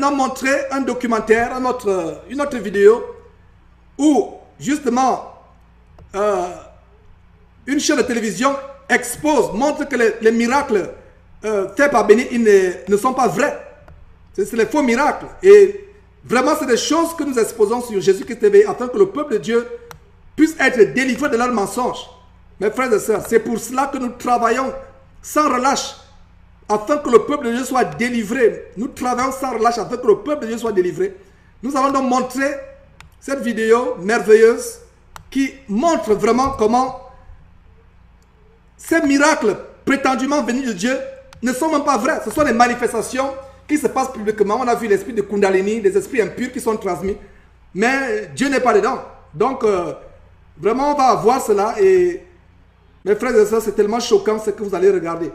maintenant montrer un documentaire, une autre vidéo où justement une chaîne de télévision montre que les miracles faits par Benny Hinn ne sont pas vrais. C'est les faux miracles. Et vraiment, c'est des choses que nous exposons sur Jésus-Christ TV afin que le peuple de Dieu puisse être délivré de leurs mensonges. Mes frères et sœurs, c'est pour cela que nous travaillons sans relâche afin que le peuple de Dieu soit délivré. Nous travaillons sans relâche afin que le peuple de Dieu soit délivré. Nous allons donc montrer cette vidéo merveilleuse qui montre vraiment comment ces miracles prétendument venus de Dieu ne sont même pas vrais. Ce sont des manifestations qui se passent publiquement. On a vu l'esprit de Kundalini, des esprits impurs qui sont transmis. Mais Dieu n'est pas dedans. Donc, vraiment, on va voir cela. Et mes frères et sœurs, c'est tellement choquant ce que vous allez regarder.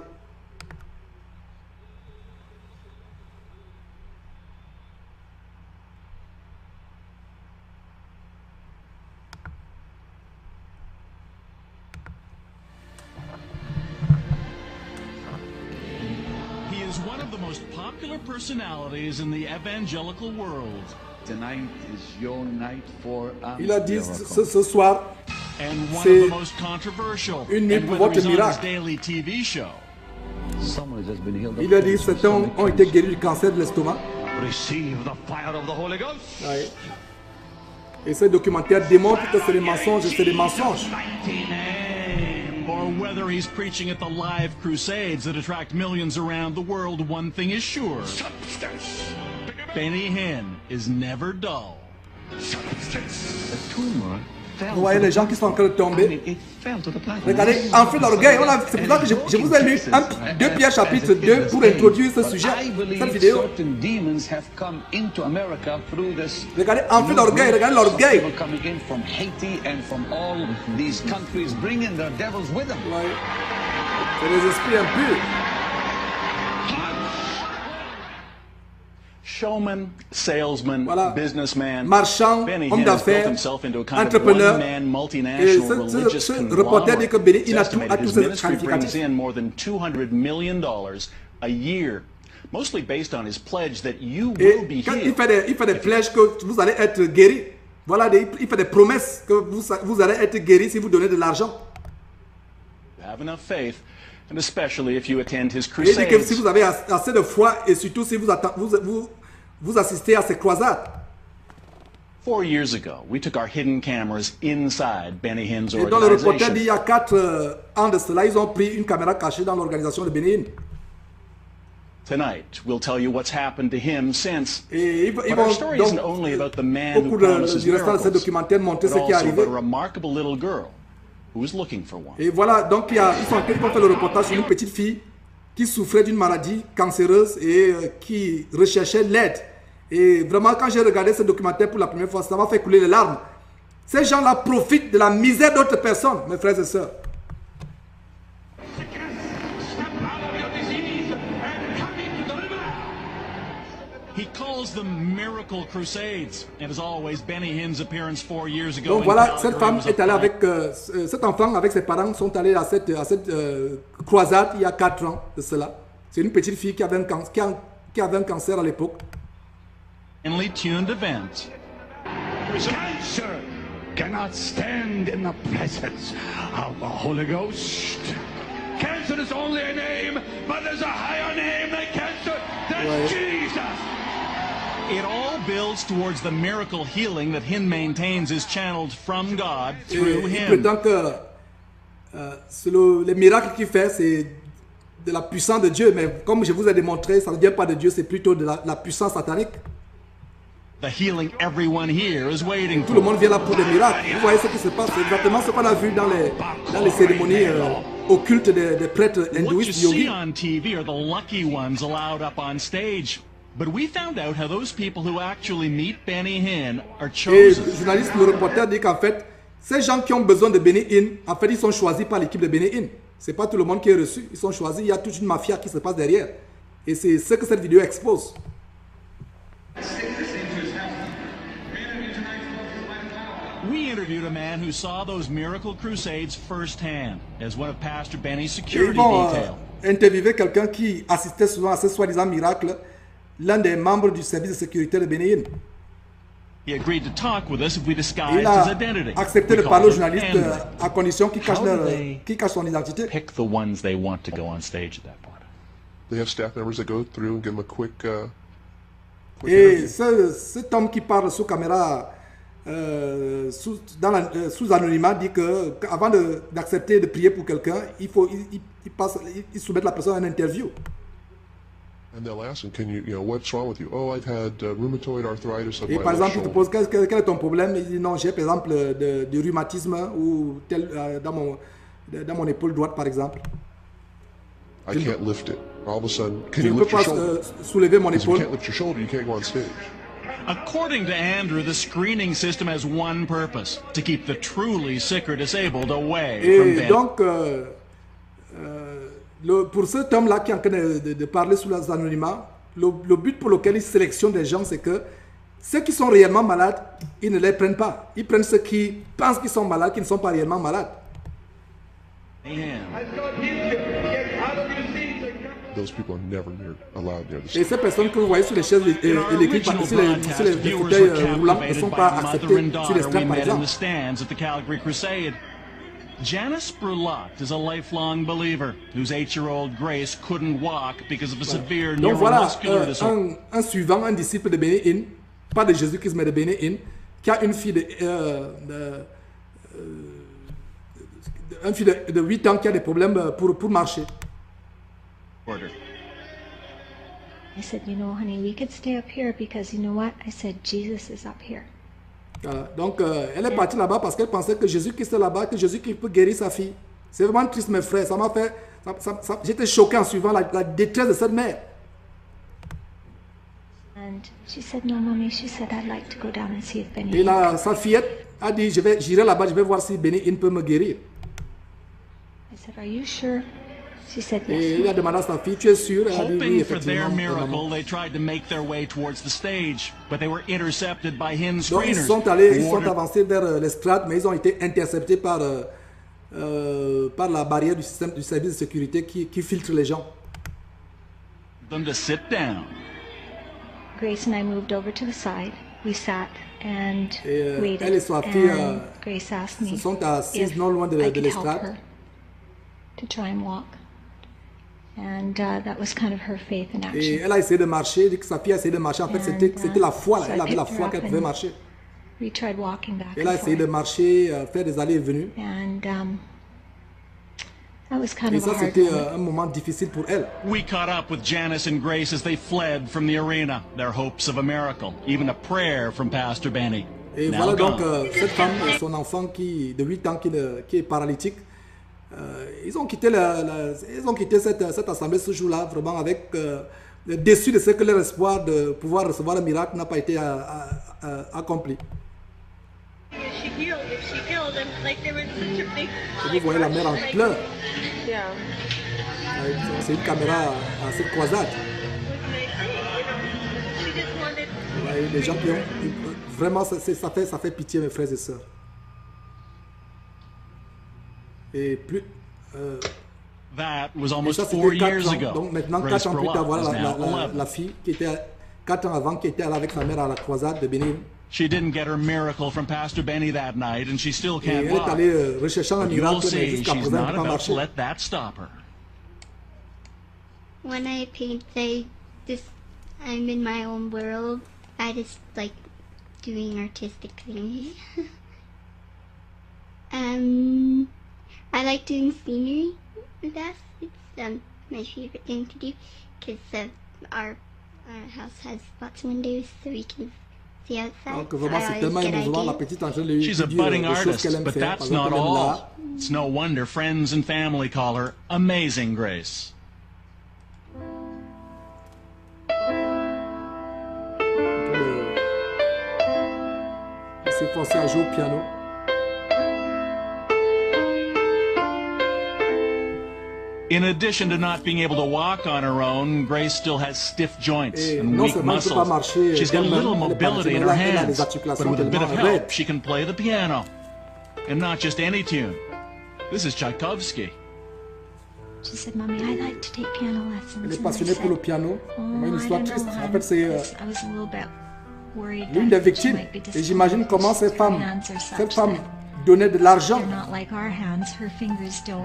Personalities in the evangelical world. Tonight is your night for Il a dit ce soir, c'est une nuit pour votre miracle. Il a dit certains ont été guéris du cancer de l'estomac. Oui. Et ce documentaire démontre que c'est des mensonges, c'est des mensonges. Or whether he's preaching at the live crusades that attract millions around the world, one thing is sure. Substance. Benny Hinn is never dull. The tumor fell. Vous voyez les gens qui sont en train de tomber. Regardez, enflé d'orgueil. C'est pour ça que je vous ai lu 2 Pierre chapitre 2 pour introduire ce sujet, cette vidéo. Regardez, enflé d'orgueil, regardez l'orgueil. C'est les esprits impurs. Showman, salesman, voilà. Businessman, marchand, homme d'affaires, entrepreneur. Et ce reporter dit que Benny Hinn a tous ces qualificatifs. More than $200 million a year, mostly based on his pledge that you will be healed. Il fait des pledges que vous allez être guéri. Voilà, il fait des promesses que vous allez être guéri si vous donnez de l'argent. Have enough faith. And especially if you attend his crusades. Il dit que si vous avez assez de foi et surtout si vous assistez à ces croisades. 4 years ago, we took our hidden cameras inside Benny Hinn's organization. Et dans le reportage d'il y a 4 ans de cela, ils ont pris une caméra cachée dans l'organisation de Benny Hinn. Tonight, we'll tell you what's happened to him since. Et but our story isn't only about the man who promises miracles, but also about a remarkable little girl who is looking for one. Et voilà, donc ils ont fait le reportage sur une petite fille qui souffrait d'une maladie cancéreuse et qui recherchait l'aide. Et vraiment, quand j'ai regardé ce documentaire pour la première fois, ça m'a fait couler les larmes. Ces gens-là profitent de la misère d'autres personnes, mes frères et sœurs. He calls them miracle crusades, and as always, Benny Hinn's appearance 4 years ago. Donc voilà, cette femme est allée avec cet enfant avec ses parents sont allés à cette croisade il y a 4 ans de cela. C'est une petite fille qui avait un cancer à l'époque. Finely tuned event. Cancer cannot stand in the presence of the Holy Ghost. Cancer is only a name, but there's a higher name than cancer. That's Jesus. It all builds towards the miracle healing that Hinn maintains is channeled from God through him. Il prétend que les miracles qu'il fait, c'est de la puissance de Dieu, mais comme je vous ai démontré, ça ne vient pas de Dieu, c'est plutôt de la puissance satanique. The healing everyone here is waiting for. Tout le monde vient là pour des miracles. Vous voyez ce qui se passe, c'est exactement ce qu'on a vu dans les cérémonies occultes des prêtres hindouistes yogis. What you see on TV are the lucky ones allowed up on stage. But we found out how those people who actually meet Benny Hinn are chosen. Et le journaliste, le reporter dit qu'en fait, ces gens qui ont besoin de Benny Hinn, en fait, ils sont choisis par l'équipe de Benny Hinn. C'est pas tout le monde qui est reçu, ils sont choisis, il y a toute une mafia qui se passe derrière. Et c'est ce que cette vidéo expose. We interviewed a man who saw those miracle crusades firsthand as one of Pastor Benny's security detail. Interviewer quelqu'un qui assistait souvent à ces soi-disant miracles l'un des membres du service de sécurité de Benin. He agreed to talk with us if we Il disguised his a identity. accepté We de parler aux called him journalistes Andrew. à condition qu'il cache, How do they son identité. Pick the ones they want to go on stage at that point. They have staff members that go through and give them a quick Et cet homme qui parle sous caméra, sous anonymat, dit qu'avant d'accepter de prier pour quelqu'un, il soumet la personne à une interview. And they'll ask them, what's wrong with you? Oh, I've had rheumatoid arthritis on Et my par exemple, il te left pose shoulder. quel est ton problème? Il dit non, j'ai par exemple du rhumatisme ou dans mon épaule droite par exemple. I can't lift it. All of a sudden, can Je you ne peux lift your pas shoulder? soulever mon If you épaule. can't lift your shoulder, you can't go on stage. According to Andrew, the screening system has one purpose: to keep the truly sick or disabled away from Et Benny. donc, pour cet homme-là qui est en train de parler sous l'anonymat, le but pour lequel il sélectionne des gens, c'est que ceux qui sont réellement malades, ils ne les prennent pas. Ils prennent ceux qui pensent qu'ils sont malades, qui ne sont pas réellement malades. Man. Those people are never allowed near the Et stage. ces personnes que vous voyez sur les chaises In our électriques, original sur les broadcast, viewers fauteuils were roulants, ne captivated sont by pas the mother acceptés and sur les daughter we straps, par met in exemple. the stands at the Calgary Crusade. Janice Brulotte is a lifelong believer whose 8-year-old Grace couldn't walk because of a severe Donc voilà, neuromuscular disorder. un suivant, un disciple de Benny Hinn, pas de Jésus-Christ, mais de Benny Hinn, qui a une fille de 8 ans qui a des problèmes pour marcher. I said, you know, honey, we could stay up here because you know what? I said, Jesus is up here. Donc, elle est partie là-bas parce qu'elle pensait que Jésus-Christ est là-bas, que Jésus-Christ peut guérir sa fille. C'est vraiment triste, mes frères. Ça m'a fait... J'étais choqué en suivant la détresse de cette mère. And she said, no, mommy. She said, I'd like to go down and see if Benny Et can. sa fillette a dit, j'irai là-bas, je vais voir si Benny Hinn peut me guérir. I said, are you sure? She said, Et il a yes. demandé à sa fille, tu es sûre? Elle a dit, oui, Hoping for their effectivement. miracle, maman. they tried to make their way towards the stage, but they were intercepted by Hinn Donc ils screeners. sont who ordered- avancés vers l'estrade, mais ils ont été interceptés par la barrière du service de sécurité qui filtre les gens. them to sit down. Grace and I moved over to the side. We sat and Et, waited. elle et sa fille, and Grace asked me se sont assises if non loin de I could help l'estrade. her to try and walk. And that was kind of her faith in Et action. elle a essayé de marcher, dit que sa fille a essayé de marcher. En fait, c'était la foi, là. so I Elle avait la picked her foi up qu'elle pouvait and marcher. We tried walking back Elle a and essayé de forth. marcher, faire des allées et venues. And that was kind Et of a ça, hard c'était moment. un moment difficile pour elle. We caught up with Janice and Grace as they fled from the arena, their hopes of a miracle, even a prayer from Pastor Benny. Et Now voilà donc gone. cette femme et son enfant de 8 ans qui est paralytique. Ils ont quitté, cette assemblée ce jour-là vraiment avec déçus de ce que leur espoir de pouvoir recevoir le miracle n'a pas été accompli. If she healed, and like there was such a big Et vous voyez la mère en pleurs. yeah. C'est une caméra à cette croisade. She just wanted Vous voyez des gens qui ont... Vraiment, ça fait pitié, mes frères et sœurs. Et plus... That was Et almost ça, 4 c'était 4 years ans. ago. Donc maintenant, Grace 4 ans plus tard, Brulotte voilà is now 11. la fille qui était 4 ans avant, qui était allée avec sa mère à la croisade de Bénin. She didn't get her miracle from Pastor Benny that night, and she still Et can't elle est walk. allée rechercher un But you'll miracle, mais see, jusqu'à she's présent, elle not ne peut pas about to marcher. let that stop her. When I paint, I'm in my own world. I just like doing artistic things. I like doing scenery. It's my favorite thing to do because our house has lots of windows, so we can see outside. Donc So vraiment, I c'est always tellement get émouvant. La ideas. petite Angèle lui She's a dit budding des choses artist, qu'elle aime but faire. Par that's exemple, not elle aime all. l'art. It's no wonder friends and family call her Amazing Grace. Elle s'est forcée à jouer au piano. In addition to not being able to walk on her own, Grace still has stiff joints Et and non weak seulement elle ne peut pas muscles. marcher She's got d'elle-même, little elle est mobility in paralysée, her mais elle a hands, des but articulations with a bit of tellement help, raides. she can play the piano. And not just any tune. This is Tchaikovsky. She said, Mommy, I'd like to take piano lessons. Elle est And I passionnée pour le said, piano. oh, Une I histoire don't know, triste. En hon, fait, c'est because I was a little bit worried l'une des that she victimes. might be Et disappointed j'imagine comment because ces femmes, her hands are such cette femme that donnait de l'argent they're not like our hands. Her fingers don't.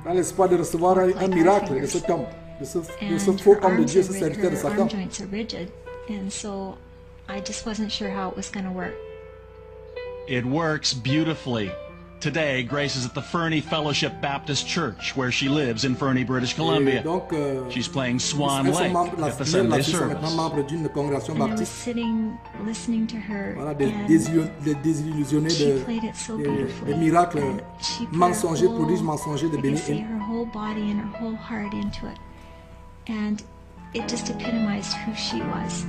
dans l'espoir de recevoir un miracle de cet homme, de ce And faux her homme de arms Dieu, are ce rigid, serviteur de her Satan. arm joints are rigid. And so I just wasn't sure how it was going to work. It works beautifully. Today, Grace is at the Fernie Fellowship Baptist Church, where she lives in Fernie, British Et Columbia. donc, She's playing Swan elles sont Lake membres de at the la Sunday là-dessus, sont maintenant service. membres d'une congrégation And I was baptiste. sitting, listening to her, Voilà, des and désillusionnés she de, played it so des beautifully. miracles And she put her mensongers, whole- prodiges mensongers de I Benny could see Hinn. her whole body and her whole heart into it. And it just epitomized who she was.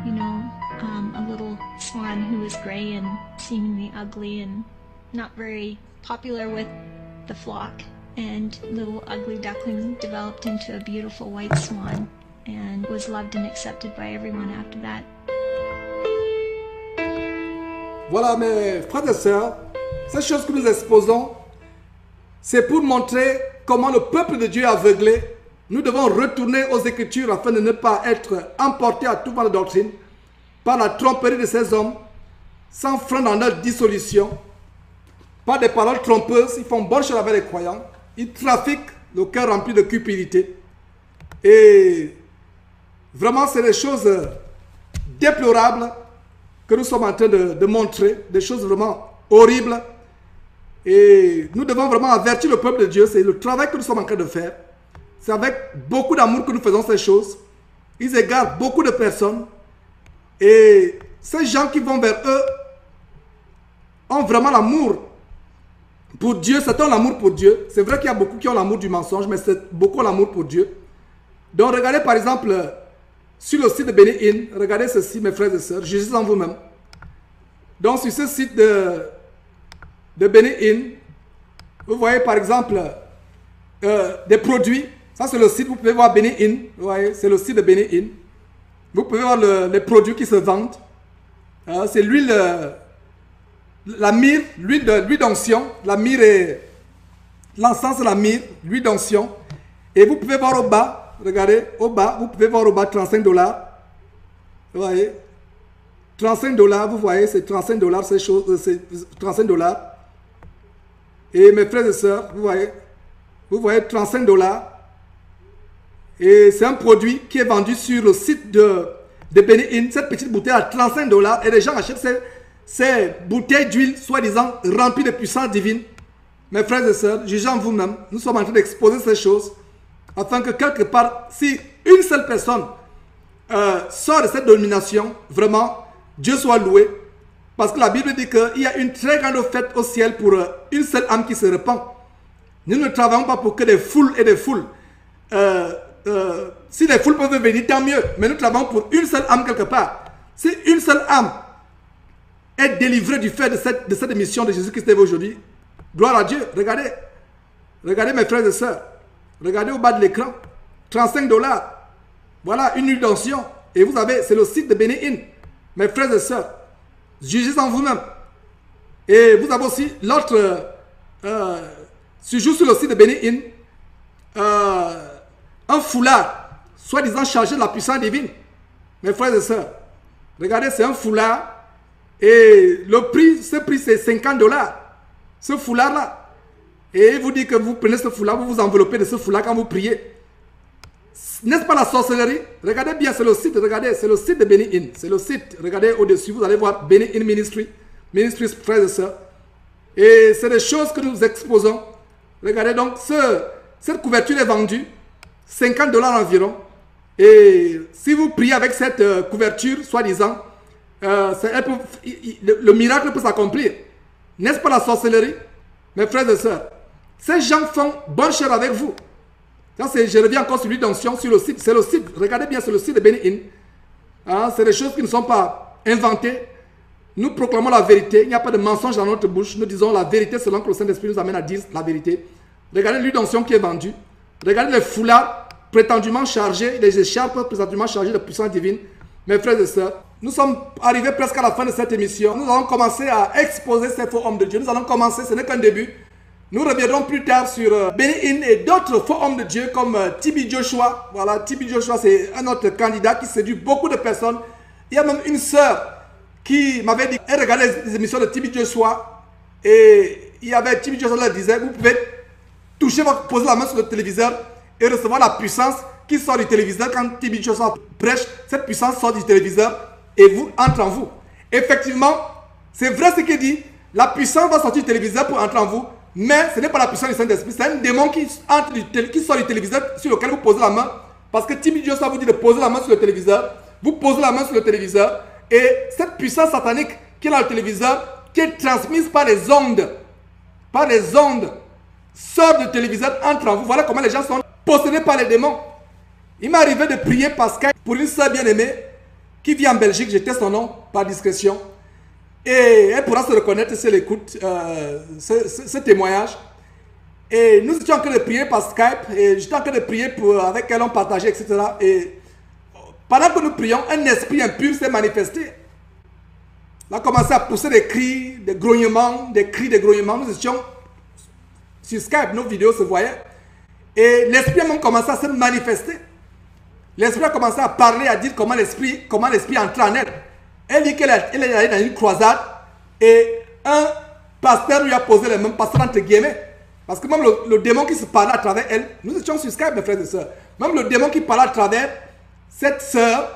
You know, a little swan who was gray and seemingly ugly and not very popular with the flock. And little ugly duckling developed into a beautiful white swan and was loved and accepted by everyone after that. Voilà, mes frères et sœurs, ces choses que nous exposons, c'est pour montrer comment le peuple de Dieu est aveuglé. Nous devons retourner aux Écritures afin de ne pas être emportés à tout vent de doctrine par la tromperie de ces hommes, sans frein dans leur dissolution, par des paroles trompeuses. Ils font bonne chose avec les croyants. Ils trafiquent le cœur rempli de cupidité. Et vraiment, c'est des choses déplorables que nous sommes en train de montrer, des choses vraiment horribles. Et nous devons vraiment avertir le peuple de Dieu. C'est le travail que nous sommes en train de faire. C'est avec beaucoup d'amour que nous faisons ces choses. Ils égarent beaucoup de personnes. Et ces gens qui vont vers eux ont vraiment l'amour pour Dieu. C'est un l'amour pour Dieu. C'est vrai qu'il y a beaucoup qui ont l'amour du mensonge, mais c'est beaucoup l'amour pour Dieu. Donc regardez par exemple sur le site de Benny Hinn. Regardez ceci, mes frères et sœurs. Jugez en vous-même. Donc sur ce site de Benny Hinn, vous voyez par exemple des produits. Ça c'est le site, vous pouvez voir Benny Hinn. Vous voyez, c'est le site de Benny Hinn. Vous pouvez voir les produits qui se vendent. C'est l'huile, la myrrhe, l'huile d'onction. La myrrhe et l'encens, la myrrhe, l'huile d'onction. Et vous pouvez voir au bas, regardez, au bas, vous pouvez voir au bas $35. Vous voyez, $35, vous voyez, c'est $35, ces choses, c'est $35. Et mes frères et sœurs, vous voyez $35. Et c'est un produit qui est vendu sur le site de Benny Hinn. Cette petite bouteille à $35. Et les gens achètent ces bouteilles d'huile, soi-disant remplies de puissance divine. Mes frères et sœurs, jugez en vous-même. Nous sommes en train d'exposer ces choses. Afin que quelque part, si une seule personne sort de cette domination, vraiment, Dieu soit loué. Parce que la Bible dit qu'il y a une très grande fête au ciel pour une seule âme qui se repent. Nous ne travaillons pas pour que des foules et des foules. Si les foules peuvent venir, tant mieux. Mais nous travaillons pour une seule âme quelque part. Si une seule âme est délivrée du fait de cette émission de Jésus-Christ aujourd'hui, gloire à Dieu. Regardez. Regardez mes frères et sœurs. Regardez au bas de l'écran. $35. Voilà une huile d'onction. Et vous avez, c'est le site de Benny Hinn. Mes frères et sœurs, jugez en vous-même. Et vous avez aussi l'autre, toujours sur le site de Benny Hinn, un foulard, soi-disant chargé de la puissance divine. Mes frères et sœurs, regardez, c'est un foulard. Et le prix, ce prix, c'est $50. Ce foulard-là. Et il vous dit que vous prenez ce foulard, vous vous enveloppez de ce foulard quand vous priez. N'est-ce pas la sorcellerie? Regardez bien, c'est le site, regardez, c'est le site de Benny Hinn. C'est le site, regardez au-dessus, vous allez voir Benny Hinn Ministry, Ministries, frères et sœurs. Et c'est des choses que nous exposons. Regardez donc, cette couverture est vendue, $50 environ. Et si vous priez avec cette couverture, soi-disant, le miracle peut s'accomplir. N'est-ce pas la sorcellerie? Mes frères et sœurs, ces gens font bonne chère avec vous. Je reviens encore sur l'huile d'onction, sur le site. C'est le site, regardez bien, c'est le site de Benny Hinn. C'est des choses qui ne sont pas inventées. Nous proclamons la vérité. Il n'y a pas de mensonge dans notre bouche. Nous disons la vérité selon que le Saint-Esprit nous amène à dire la vérité. Regardez l'huile d'onction qui est vendue. Regardez les foulards prétendument chargés, les écharpes prétendument chargées de puissance divine. Mes frères et sœurs, nous sommes arrivés presque à la fin de cette émission. Nous allons commencer à exposer ces faux hommes de Dieu. Nous allons commencer, ce n'est qu'un début. Nous reviendrons plus tard sur Benny Hinn et d'autres faux hommes de Dieu comme TB Joshua. Voilà, TB Joshua, c'est un autre candidat qui séduit beaucoup de personnes. Il y a même une sœur qui m'avait dit, elle regardait les émissions de TB Joshua et il y avait TB Joshua qui disait, vous pouvez toucher, poser la main sur le téléviseur et recevoir la puissance qui sort du téléviseur. Quand TB Joshua prêche, cette puissance sort du téléviseur et vous entre en vous. Effectivement, c'est vrai ce qu'il dit, la puissance va sortir du téléviseur pour entrer en vous. Mais ce n'est pas la puissance du Saint-Esprit, c'est un démon qui sort du téléviseur sur lequel vous posez la main. Parce que TB Joshua vous dit de poser la main sur le téléviseur. Vous posez la main sur le téléviseur. Et cette puissance satanique qui est dans le téléviseur, qui est transmise par les ondes, sort du téléviseur, entre en vous. Voilà comment les gens sont possédés par les démons. Il m'est arrivé de prier par Skype pour une soeur bien-aimée qui vit en Belgique. J'étais son nom par discrétion. Et elle pourra se reconnaître si elle écoute ce témoignage. Et nous étions en train de prier par Skype. Et j'étais en train de prier avec elle, on partageait, etc. Et pendant que nous prions, un esprit impur s'est manifesté. Il a commencé à pousser des cris, des grognements, des cris, des grognements. Nous étions sur Skype, nos vidéos se voyaient. Et l'esprit a même commencé à se manifester. L'esprit a commencé à parler, à dire comment l'esprit entrait en elle. Elle dit qu'elle est allée dans une croisade et un pasteur lui a posé les mains, pasteur entre guillemets. Parce que même le démon qui se parlait à travers elle, nous étions sur Skype, mes frères et sœurs. Même le démon qui parlait à travers cette sœur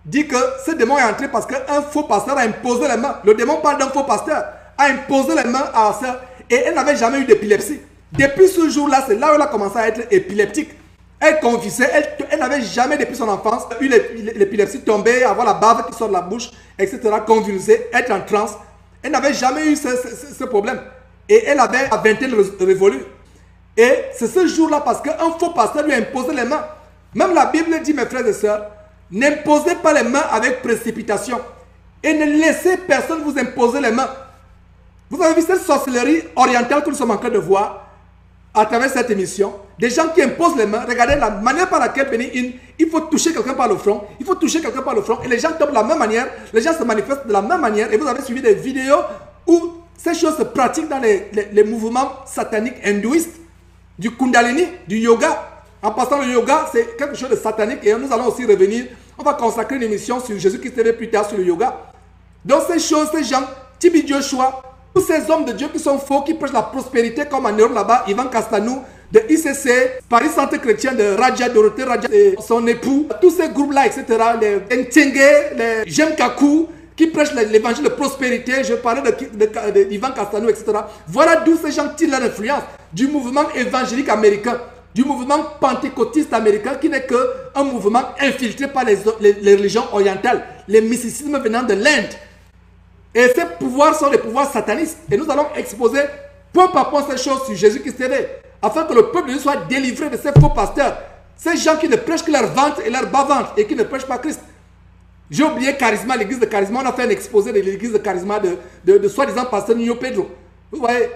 dit que ce démon est entré parce qu'un faux pasteur a imposé les mains. Le démon parle d'un faux pasteur, a imposé les mains à la sœur et elle n'avait jamais eu d'épilepsie. Depuis ce jour-là, c'est là où elle a commencé à être épileptique. Elle confessait, elle n'avait jamais depuis son enfance eu l'épilepsie, tomber, avoir la bave qui sort de la bouche, etc., convulser, être en transe. Elle n'avait jamais eu ce problème. Et elle avait la vingtaine révolue. Et c'est ce jour-là parce qu'un faux pasteur lui a imposé les mains. Même la Bible dit, mes frères et sœurs, n'imposez pas les mains avec précipitation. Et ne laissez personne vous imposer les mains. Vous avez vu cette sorcellerie orientale que nous sommes en train de voir à travers cette émission, des gens qui imposent les mains. Regardez la manière par laquelle Benny Hinn, il faut toucher quelqu'un par le front, il faut toucher quelqu'un par le front, et les gens tombent de la même manière, les gens se manifestent de la même manière, et vous avez suivi des vidéos où ces choses se pratiquent dans les mouvements sataniques hindouistes, du kundalini, du yoga. En passant, le yoga, c'est quelque chose de satanique, et nous allons aussi revenir, on va consacrer une émission sur Jésus-Christ TV plus tard sur le yoga. Donc ces choses, ces gens, TB Joshua, tous ces hommes de Dieu qui sont faux, qui prêchent la prospérité comme en Europe là-bas, Ivan Castanou, de ICC, Paris Centre Chrétien de Raja, Dorothée Raja et son époux, tous ces groupes-là, etc., les Ntenge, les Jem Kaku, qui prêchent l'évangile de prospérité, je parlais d'Ivan Castanou, etc. Voilà d'où ces gens tirent leur influence, du mouvement évangélique américain, du mouvement pentecôtiste américain, qui n'est qu'un mouvement infiltré par les religions orientales, les mysticismes venant de l'Inde. Et ces pouvoirs sont des pouvoirs satanistes. Et nous allons exposer point par point ces choses sur Jésus-Christ TV, afin que le peuple de Dieu soit délivré de ces faux pasteurs, ces gens qui ne prêchent que leur ventre et leur bas-ventre et qui ne prêchent pas Christ. J'ai oublié Charisma, l'église de Charisma. On a fait un exposé de l'église de Charisma de soi-disant pasteur Nino Pedro. Vous voyez,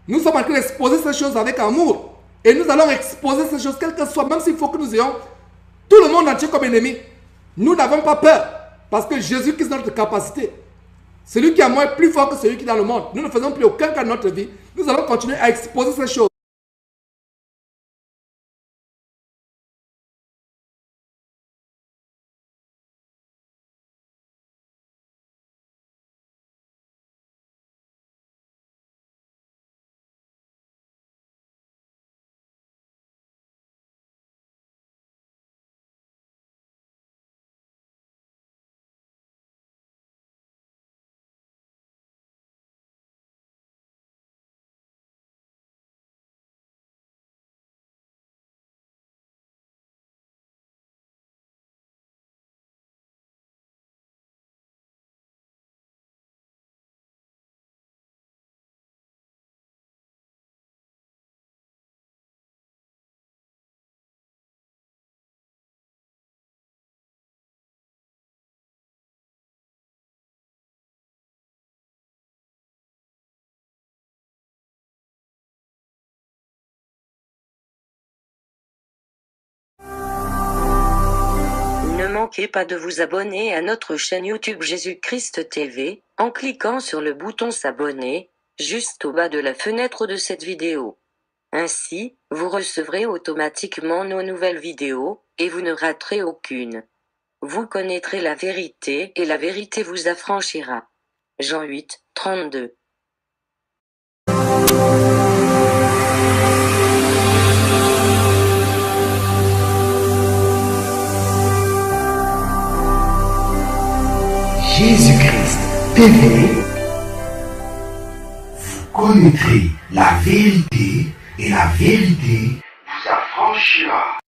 nous sommes en train d'exposer ces choses avec amour. Et nous allons exposer ces choses, quel que soit, même s'il faut que nous ayons tout le monde entier comme ennemi. Nous n'avons pas peur, parce que Jésus-Christ est notre capacité. Celui qui a moi est plus fort que celui qui est dans le monde. Nous ne faisons plus aucun cas de notre vie. Nous allons continuer à exposer ces choses. Ne manquez pas de vous abonner à notre chaîne YouTube Jésus-Christ TV, en cliquant sur le bouton s'abonner, juste au bas de la fenêtre de cette vidéo. Ainsi, vous recevrez automatiquement nos nouvelles vidéos, et vous ne raterez aucune. Vous connaîtrez la vérité et la vérité vous affranchira. Jean 8, 32. Jésus-Christ TV, vous connaîtrez la vérité et la vérité vous affranchira.